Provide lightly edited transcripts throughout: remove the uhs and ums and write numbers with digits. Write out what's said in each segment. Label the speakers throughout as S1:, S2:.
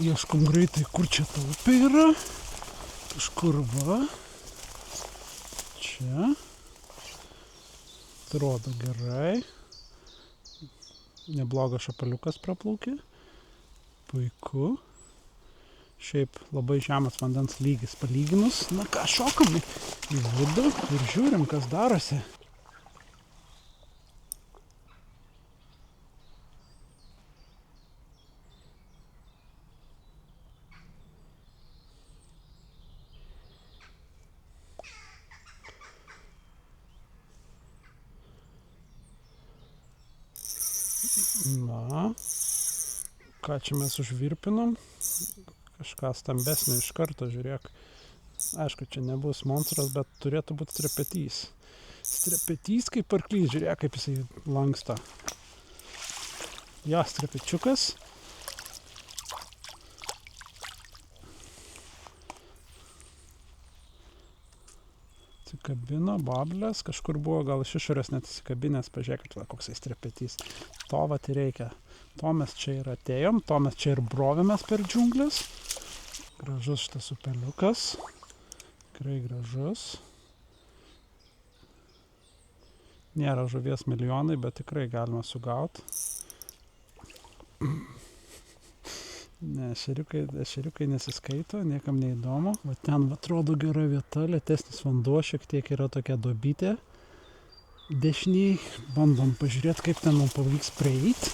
S1: Ieškom greitai, kur čia ta upė yra. Kažkur va. Čia. Atrodo gerai. Neblogas šapaliukas praplaukė. Puiku. Šiaip labai žemas vandens lygis palyginus. Na ką, šokam į vidų ir žiūrim, kas darosi. Na, ką čia mes užvirpinom? Kažką stambesnio iš karto, žiūrėk. Aišku, čia nebus monstras, bet turėtų būti strepetys. Strepetys kaip arklys, žiūrėk, kaip jisai lanksto. Jo, strepečiukas. Atsikabino, bablės, kažkur buvo gal iš išorės net įsikabinės, pažiūrėkit, va, koksai strepetys. To vat ir reikia. To mes čia ir atėjom, to mes čia ir brovėmės per džiunglės. Gražus šitas upeliukas. Tikrai gražus. Nėra žuvies milijonai, bet tikrai galima sugauti. Ne, ešeriukai nesiskaito, niekam neįdomu. Va ten atrodo gera vieta, lėtesnis vanduo, šiek tiek yra tokia duobytė. Dešiniai bandom pažiūrėti, kaip ten mums pavyks prieiti.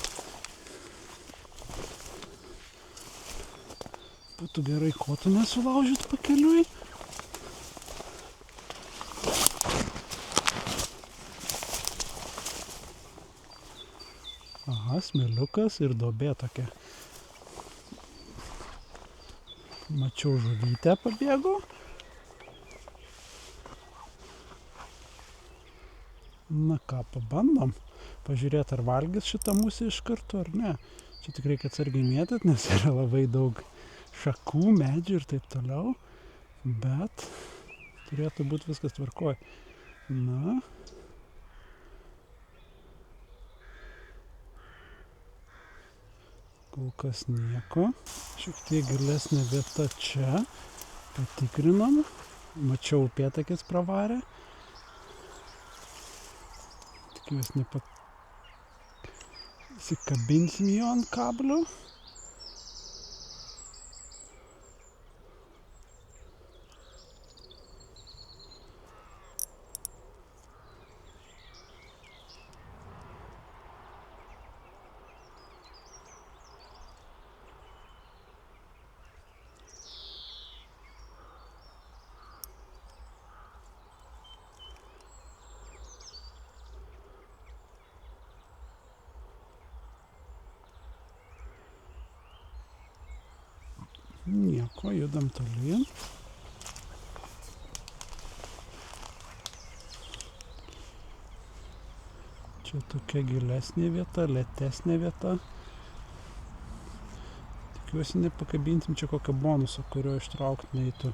S1: Būtų gerai kotų nesulaužyt pakeliui. Aha, smėliukas ir duobė tokia. Mačiau žuvytę pabėgo. Na ką, pabandom. Pažiūrėti, ar valgys šitą musę iš karto ar ne. Čia tik reikia atsargiai mėtyt, nes yra labai daug šakų, medžių ir taip toliau. Bet turėtų būti viskas tvarkoj. Na. Kol kas nieko. Šiek tiek gilesnė vieta čia. Patikrinom. Mačiau upėtakis pravarė. Tikiuosi įsikabinsim jo ant kablio. Nieko, judam tolyn. Čia tokia gilesnė vieta, lėtesnė vieta. Tikiuosi nepakabinsim čia kokią bonusą, kurio ištraukti neįtų.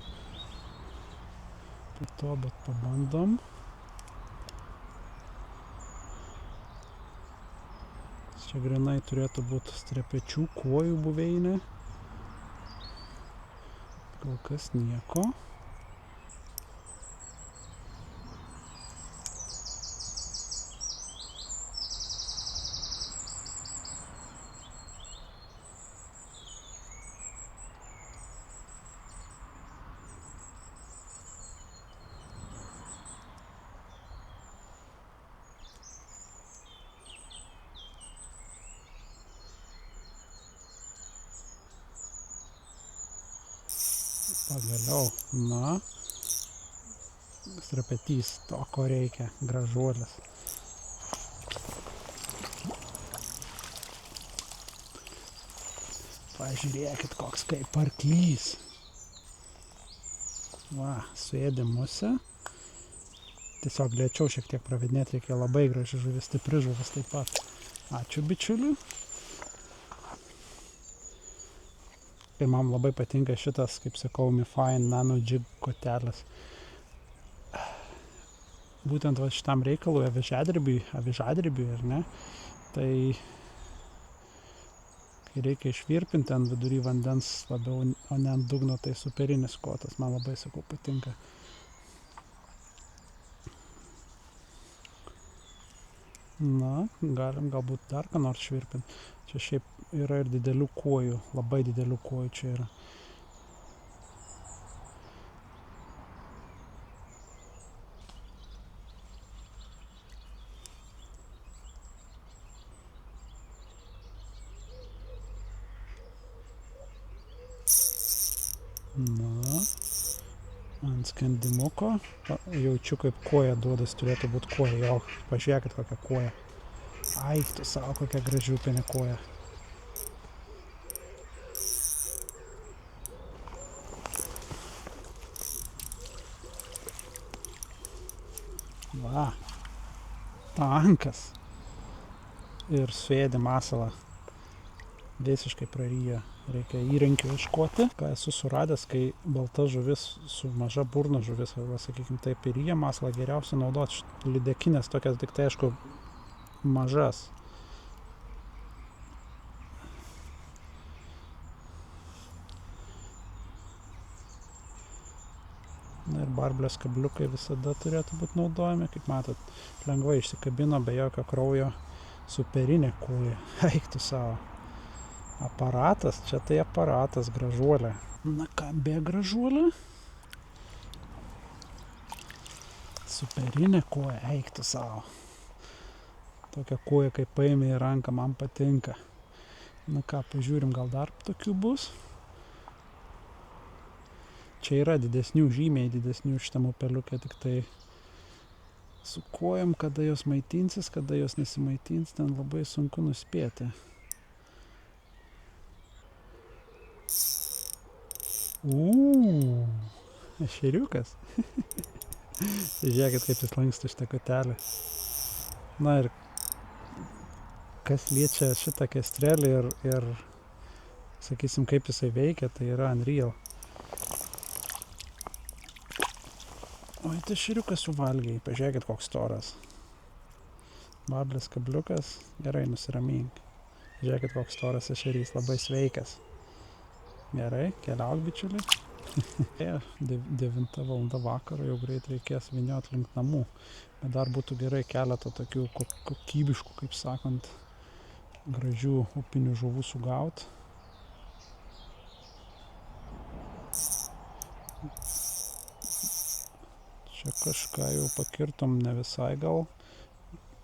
S1: Po to, bet pabandom. Čia grinai turėtų būti strepečių, kuojų buveinė. Kol kas nieko. Pagaliau, na, strepetys, to ko reikia, gražuolis. Pažiūrėkit, koks kaip arklys. Va, suėdė musę. Tiesiog lėčiau šiek tiek pravedinėti, reikia labai graži žuvis, stipri žuvis taip pat. Ačiū bičiuliui. Ir man labai patinka šitas, kaip sakau, MiFine Nano Jig kotelis. Būtent va šitam reikalui, avižadrebiui, ar ne, tai kai reikia išvirpinti ant vidury vandens labiau, o ne ant dugno, tai superinis kotas. Man labai, sakau, patinka. Na, galim galbūt dar ką nors švirpinti. Čia šiaip yra ir didelių kuojų, labai didelių kuojų čia yra. Na, ant skendimuko. Jaučiu, kaip koja duodas, turėtų būti koja. Jo, pažiūrėkit kokią koją. Ai, tu savo, kokia graži upinė koja. Va, tankas. Ir suėdė masalą. Visiškai praryja. Reikia įrankių ieškoti. Ką esu suradęs, kai balta žuvis su maža burna žuvis, arba sakykim taip, ir ryja masalą geriausia naudoti lydekinės tokias, tik tai aišku, mažas. Na ir barblės kabliukai visada turėtų būti naudojami. Kaip matot, lengvai išsikabino be jokio kraujo. Superinė koja. Eik tu savo. Aparatas, čia tai aparatas, gražuolė. Na ką, be gražuolė? Superinė koja, eik tu savo. Tokia koja, kai paėmė į ranką, man patinka. Na ką, pažiūrim, gal dar tokių bus. Čia yra didesnių, žymiai didesnių šitam upeliuke, tik tai su kojom, kada jos maitinsis, kada jos nesimaitins, ten labai sunku nuspėti. Ešeriukas. Žiūrėkit, kaip jis lanksto šitą kotelę. Na ir kas liečia šitą kestrelį ir sakysim, kaip jisai veikia, tai yra unreal. Oi, tai ešeriukas suvalgiai, pažiūrėkit, koks storas. Barblės kabliukas, gerai, nusiramink. Žiūrėkit, koks storas ešerys, labai sveikas. Gerai, keliauk, bičiuliai. 9 valanda vakaro, jau greit reikės vyniot link namų. Bet dar būtų gerai keletą tokių kokybiškų, kaip sakant, gražių upinių žuvų sugaut. Čia kažką jau pakirtom, ne visai gal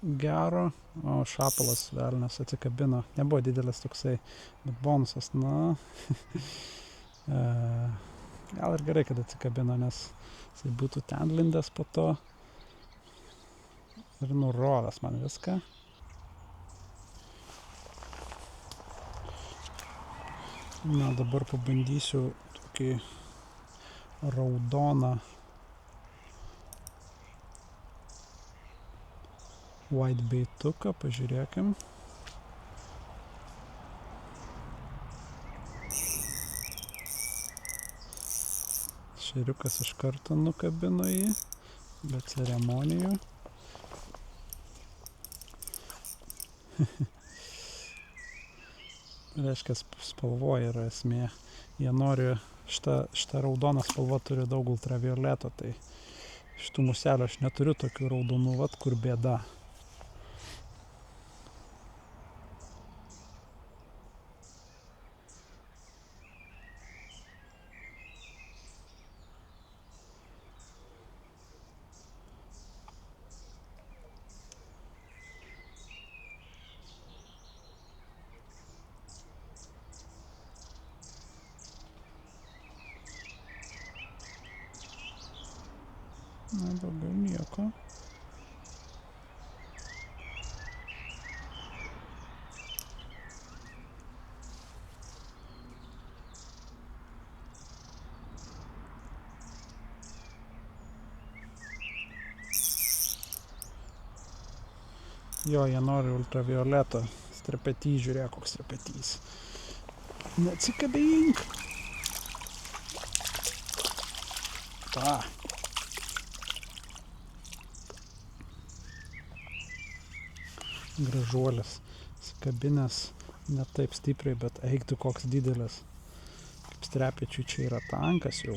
S1: gero, o šapalas velnias atsikabino. Nebuvo didelis toksai, bet bonusas, na, gal ir gerai, kad atsikabino, nes jisai būtų ten lindęs po to ir nurovęs man viską. Na, dabar pabandysiu tokį raudoną whitebaituką, pažiūrėkim. Ešeriukas iš karto nukabino jį, be ceremonijų. Reiškia, spalvoje yra esmė. Jie nori, šita raudona spalva turi daug ultravioleto, tai šitų muselių aš neturiu tokių raudonų, vat kur bėda. Na, daugiau nieko. Jo, jie nori ultravioleto. Strepetys, žiūrėk, koks strepetys. Neatsikabink! Ta. Gražuolis, skabinės Ne taip stipriai, bet eik tu koks didelis. Kaip strepečiui čia yra tankas jau.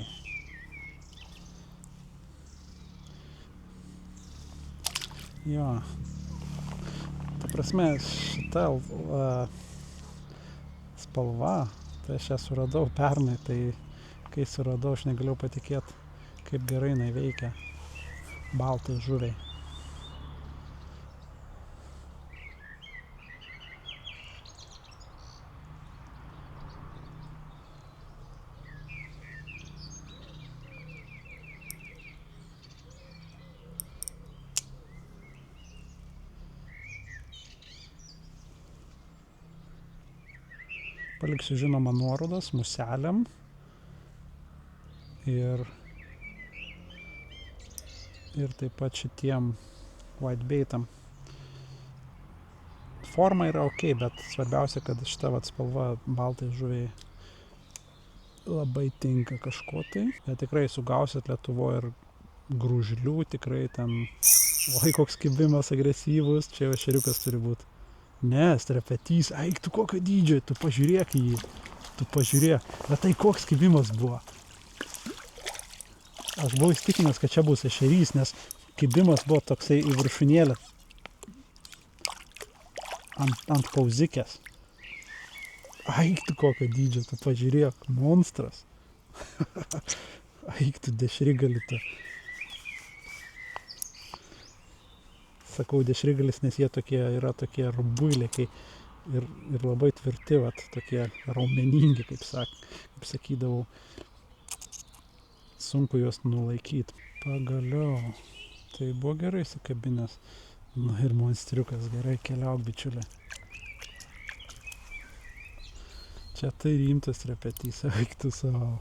S1: Jo. Ta prasme, šita spalva, tai aš ją suradau pernai, tai kai suradau, aš negalėjau patikėti, kaip gerai jinai veikia baltai žuviai. Paliksiu žinoma nuorodas muselėm ir taip pat šitiem whitebaitam. Forma yra ok, bet svarbiausia, kad šita spalva baltai žuviai labai tinka kažko tai. Bet tikrai sugausit Lietuvoje ir grūžlių, tikrai ten, oi koks kibimas agresyvus, čia jau ešeriukas turi būti. Ne, strepetys, eik tu kokio dydžio, tu pažiūrėk į jį, tu pažiūrėk. Bet tai koks kibimas buvo. Aš buvau įstikinęs, kad čia bus ešerys, nes kibimas buvo toksai į viršūnėlę ant pauzikės. Eik tu kokio dydžio, tu pažiūrėk, monstras. Eik tu dešrigali tu. Sakau dešrigalis, nes jie yra tokie rubuiliai ir labai tvirti, tokie raumeningi, kaip sakydavau. Sunku juos nulaikyti. Pagaliau. Tai buvo gerai sakabinės. Na ir monstriukas, gerai, keliauk bičiulė. Čia tai rimtas repetys, eik tu savo.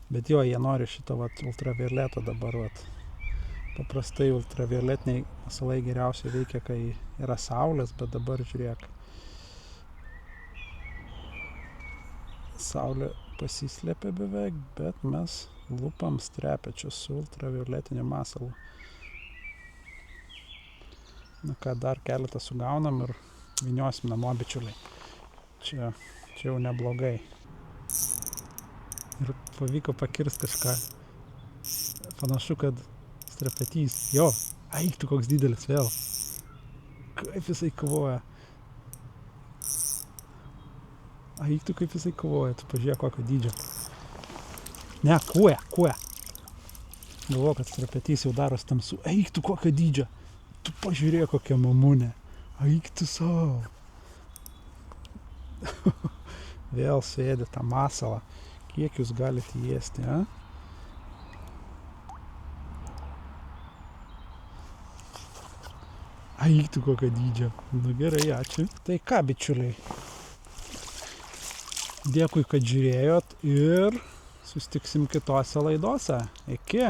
S1: Bet jo, jie nori šito ultravioleto dabar. Paprastai ultravioletiniai masalai geriausiai veikia, kai yra saulės, bet dabar žiūrėk. Saulė pasislėpė beveik, bet mes lupam strepečius su ultravioletiniu masalu. Na ką, dar keletą sugaunam ir vyniosim namo, bičiuliai. Čia jau neblogai. Ir pavyko pakirst kažką. Panašu, kad strepetys. Jo, eik tu koks didelis vėl. Kaip jisai kovoja. Eik tu kaip jisai kovoja. Tu pažiūrėk kokio dydžio. Ne, kuoja. Galvoju, kad strepetys jau daros tamsu. Eik tu kokio dydžio. Tu pažiūrėk kokia mamūnė. Eik tu savo. Vėl sėdi tą masalą. Kiek jūs galite įėsti, a? Eik tu kokio dydžio. Nu gerai, ačiū. Tai ką, bičiuliai. Dėkui, kad žiūrėjot ir susitiksim kitose laidose. Iki.